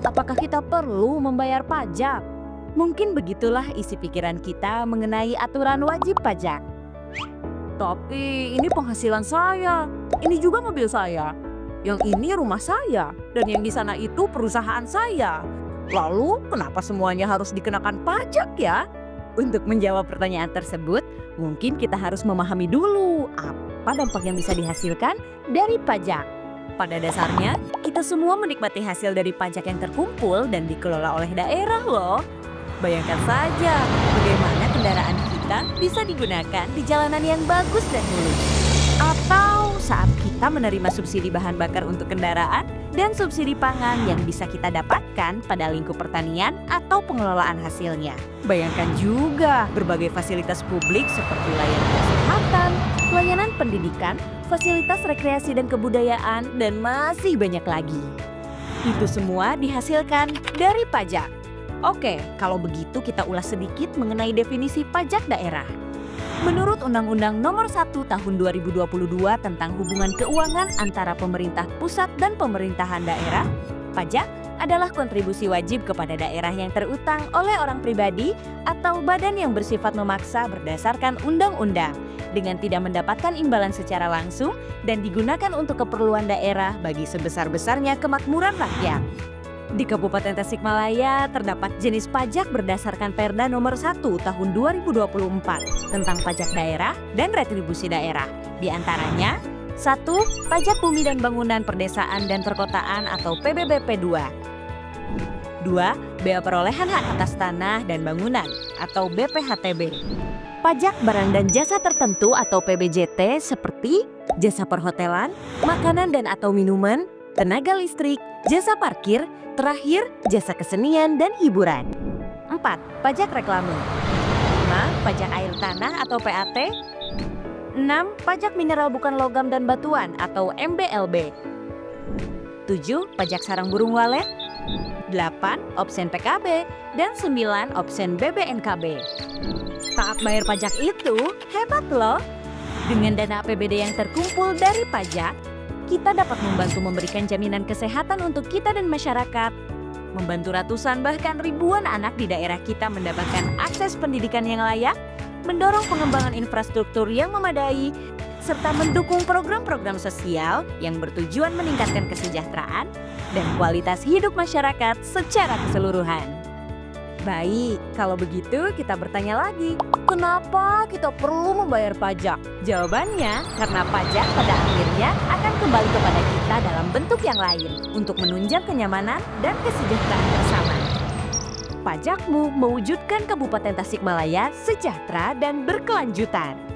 apakah kita perlu membayar pajak? Mungkin begitulah isi pikiran kita mengenai aturan wajib pajak. Tapi ini penghasilan saya, ini juga mobil saya, yang ini rumah saya, dan yang di sana itu perusahaan saya. Lalu kenapa semuanya harus dikenakan pajak ya? Untuk menjawab pertanyaan tersebut, mungkin kita harus memahami dulu apa dampak yang bisa dihasilkan dari pajak. Pada dasarnya, kita semua menikmati hasil dari pajak yang terkumpul dan dikelola oleh daerah loh. Bayangkan saja bagaimana kendaraan kita bisa digunakan di jalanan yang bagus dan mulus. Atau saat kita menerima subsidi bahan bakar untuk kendaraan dan subsidi pangan yang bisa kita dapatkan pada lingkup pertanian atau pengelolaan hasilnya. Bayangkan juga berbagai fasilitas publik seperti layanan kesehatan, pelayanan pendidikan, fasilitas rekreasi dan kebudayaan, dan masih banyak lagi. Itu semua dihasilkan dari pajak. Oke, kalau begitu kita ulas sedikit mengenai definisi pajak daerah. Menurut Undang-Undang Nomor 1 Tahun 2022 tentang hubungan keuangan antara pemerintah pusat dan pemerintahan daerah, pajak adalah kontribusi wajib kepada daerah yang terutang oleh orang pribadi atau badan yang bersifat memaksa berdasarkan undang-undang dengan tidak mendapatkan imbalan secara langsung dan digunakan untuk keperluan daerah bagi sebesar-besarnya kemakmuran rakyat. Di Kabupaten Tasikmalaya terdapat jenis pajak berdasarkan Perda Nomor 1 Tahun 2024 tentang pajak daerah dan retribusi daerah. Di antaranya, 1. Pajak bumi dan bangunan perdesaan dan perkotaan atau PBBP 2. 2. Bea perolehan hak atas tanah dan bangunan atau BPHTB. Pajak barang dan jasa tertentu atau PBJT seperti jasa perhotelan, makanan dan atau minuman, tenaga listrik, jasa parkir, terakhir jasa kesenian dan hiburan. 4. Pajak reklame. 5. Pajak air tanah atau PAT. 6. Pajak mineral bukan logam dan batuan atau MBLB. 7. Pajak sarang burung walet. 8. Opsen PKB. Dan 9. Opsen BBNKB. Taat bayar pajak itu hebat loh. Dengan dana APBD yang terkumpul dari pajak, kita dapat membantu memberikan jaminan kesehatan untuk kita dan masyarakat, membantu ratusan bahkan ribuan anak di daerah kita mendapatkan akses pendidikan yang layak, mendorong pengembangan infrastruktur yang memadai, serta mendukung program-program sosial yang bertujuan meningkatkan kesejahteraan dan kualitas hidup masyarakat secara keseluruhan. Baik, kalau begitu kita bertanya lagi, kenapa kita perlu membayar pajak? Jawabannya, karena pajak pada akhirnya akan kembali kepada kita dalam bentuk yang lain untuk menunjang kenyamanan dan kesejahteraan bersama. Pajakmu mewujudkan Kabupaten Tasikmalaya sejahtera dan berkelanjutan.